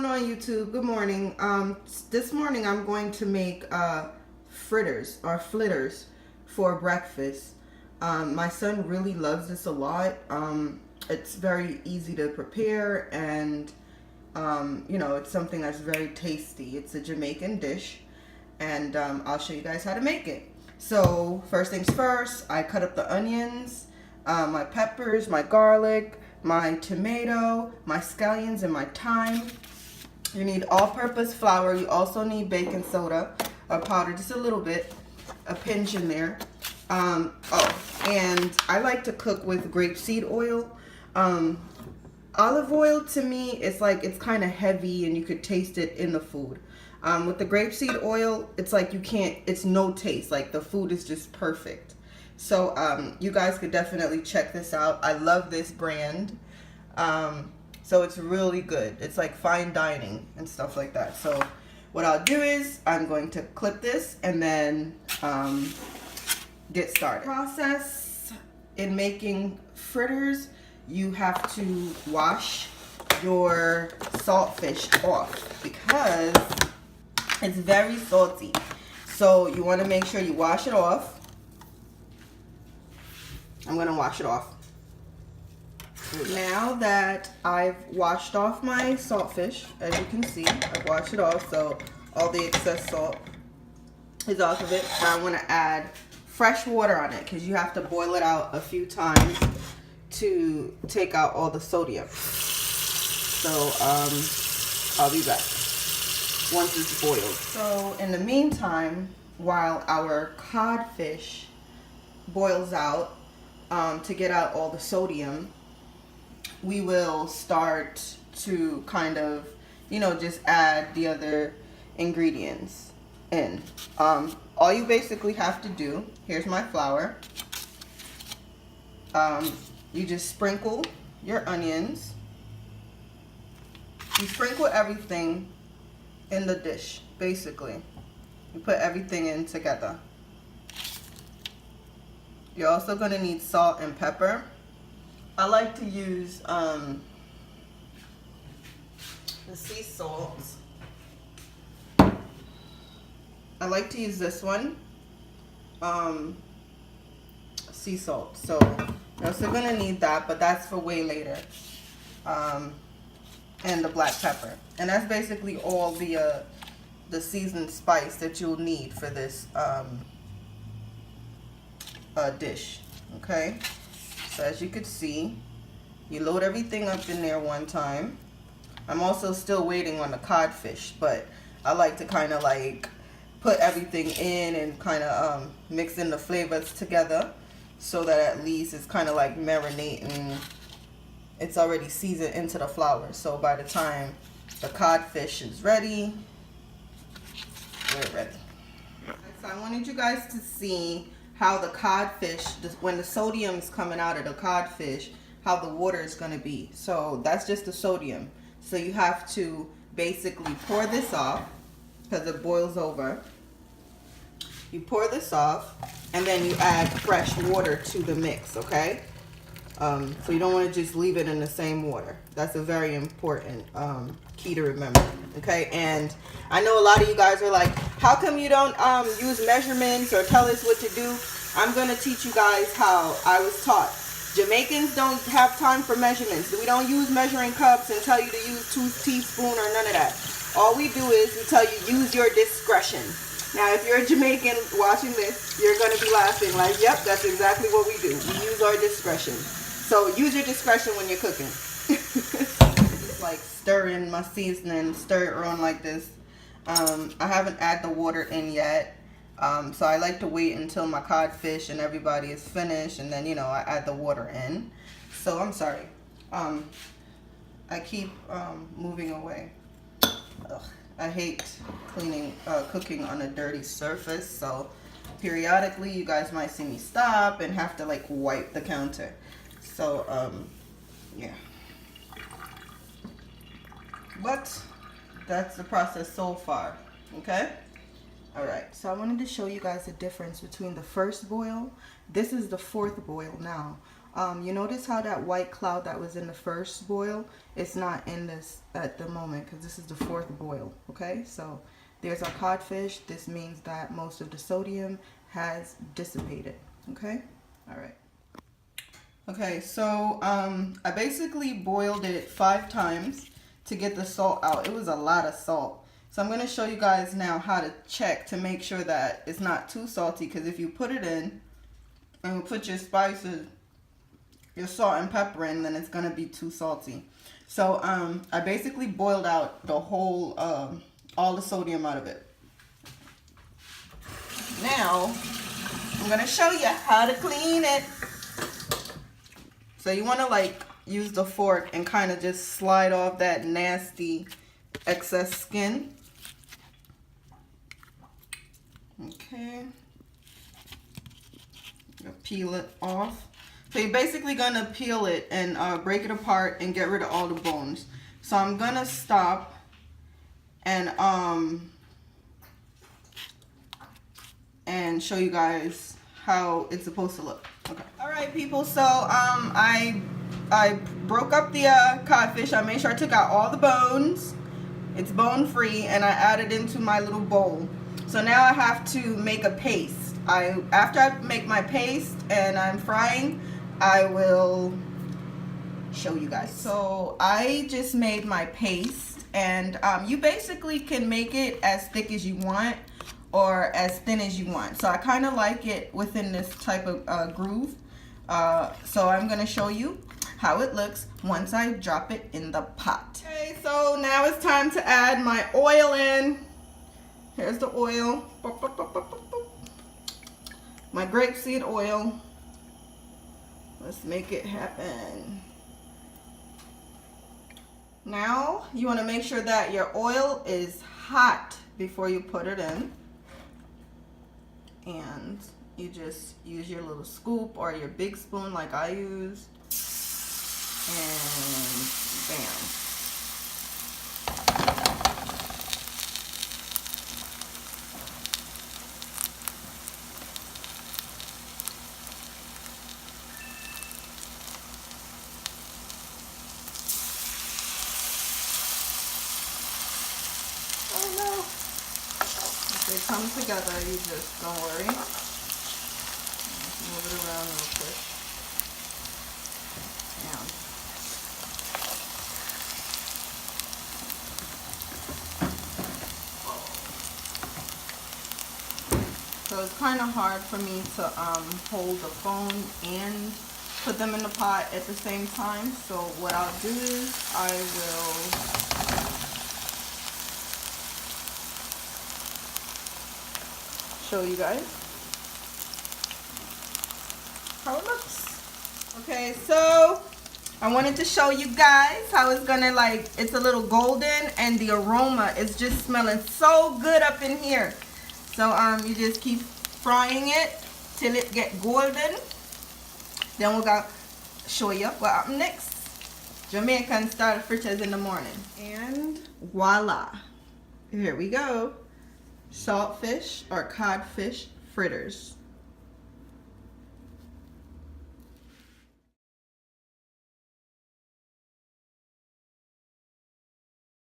going on, YouTube? Good morning. This morning I'm going to make fritters or flitters for breakfast. My son really loves this a lot. It's very easy to prepare, and you know, it's something that's very tasty. It's a Jamaican dish, and I'll show you guys how to make it. So first things first, I cut up the onions, my peppers, my garlic, my tomato, my scallions, and my thyme. You need all-purpose flour. You also need baking soda or powder, just a little bit, a pinch in there. Oh, and I like to cook with grapeseed oil. Olive oil, to me, it's like, it's kind of heavy and you could taste it in the food. With the grapeseed oil, it's like you can't, it's no taste. Like the food is just perfect. So you guys could definitely check this out. I love this brand. So it's really good. It's like fine dining and stuff like that. So what I'll do is I'm going to clip this and then get started. Process in making fritters, you have to wash your saltfish off because it's very salty. So you want to make sure you wash it off. I'm going to wash it off. Now that I've washed off my saltfish, as you can see, I've washed it off, so all the excess salt is off of it. Now I want to add fresh water on it because you have to boil it out a few times to take out all the sodium. So I'll be back once it's boiled. So in the meantime, while our codfish boils out, to get out all the sodium, we will start to kind of, you know, just add the other ingredients in. All you basically have to do, here's my flour. You just sprinkle your onions. You sprinkle everything in the dish, basically. You put everything in together. You're also going to need salt and pepper. I like to use the sea salt. I like to use this one, sea salt. So you're also going to need that, but that's for way later. And the black pepper. And that's basically all the seasoned spice that you'll need for this dish. Okay, so as you could see, you load everything up in there one time. I'm also still waiting on the codfish, but I like to kind of like put everything in and kind of mix in the flavors together so that at least it's kind of like marinating. It's already seasoned into the flour, so by the time the codfish is ready, we're ready. So I wanted you guys to see how the codfish, when the sodium is coming out of the codfish, how the water is going to be. So that's just the sodium. So you have to basically pour this off because it boils over. You pour this off and then you add fresh water to the mix, okay? So you don't want to just leave it in the same water. That's a very important key to remember, okay? And I know a lot of you guys are like, how come you don't use measurements or tell us what to do? I'm going to teach you guys how I was taught. Jamaicans don't have time for measurements. We don't use measuring cups and tell you to use 2 teaspoons or none of that. All we do is we tell you use your discretion. Now, if you're a Jamaican watching this, you're going to be laughing like, yep, that's exactly what we do. We use our discretion. So use your discretion when you're cooking. Just like stirring my seasoning, stir it around like this. I haven't added the water in yet. So I like to wait until my codfish and everybody is finished, and then, you know, I add the water in. So I'm sorry. I keep moving away. Ugh, I hate cooking on a dirty surface. So periodically you guys might see me stop and have to like wipe the counter. So yeah. But that's the process so far. Okay. All right, so I wanted to show you guys the difference between the first boil. This is the 4th boil now. You notice how that white cloud that was in the first boil, it's not in this at the moment because this is the fourth boil, okay? So there's our codfish. This means that most of the sodium has dissipated, okay? All right. Okay, so I basically boiled it 5 times to get the salt out. It was a lot of salt. So I'm going to show you guys now how to check to make sure that it's not too salty, because if you put it in and you put your spices, your salt and pepper in, then it's going to be too salty. So I basically boiled out the whole, all the sodium out of it. Now, I'm going to show you how to clean it. So you want to like use the fork and kind of just slide off that nasty excess skin. Okay. Peel it off. So you're basically going to peel it and break it apart and get rid of all the bones. So I'm going to stop and show you guys how it's supposed to look. Okay. All right, people. So I broke up the codfish. I made sure I took out all the bones. It's bone free, and I added into my little bowl. So now I have to make a paste. After I make my paste and I'm frying, I will show you guys. So I just made my paste, and you basically can make it as thick as you want or as thin as you want. So I kind of like it within this type of groove. So I'm gonna show you how it looks once I drop it in the pot. Okay, so now it's time to add my oil in. Here's the oil. My grapeseed oil. Let's make it happen. Now you want to make sure that your oil is hot before you put it in. And you just use your little scoop or your big spoon like I use, and bam. Oh no. If they come together, you just don't worry. Move it around real quick. Down. So it's kind of hard for me to hold the phone and put them in the pot at the same time. So what I'll do is I will show you guys how it looks. Okay, so I wanted to show you guys how it's gonna, like, it's a little golden and the aroma is just smelling so good up in here. So you just keep frying it till it get golden. Then we're gonna show you what up next. Jamaican style fritters in the morning. And voila, here we go. Saltfish or codfish fritters.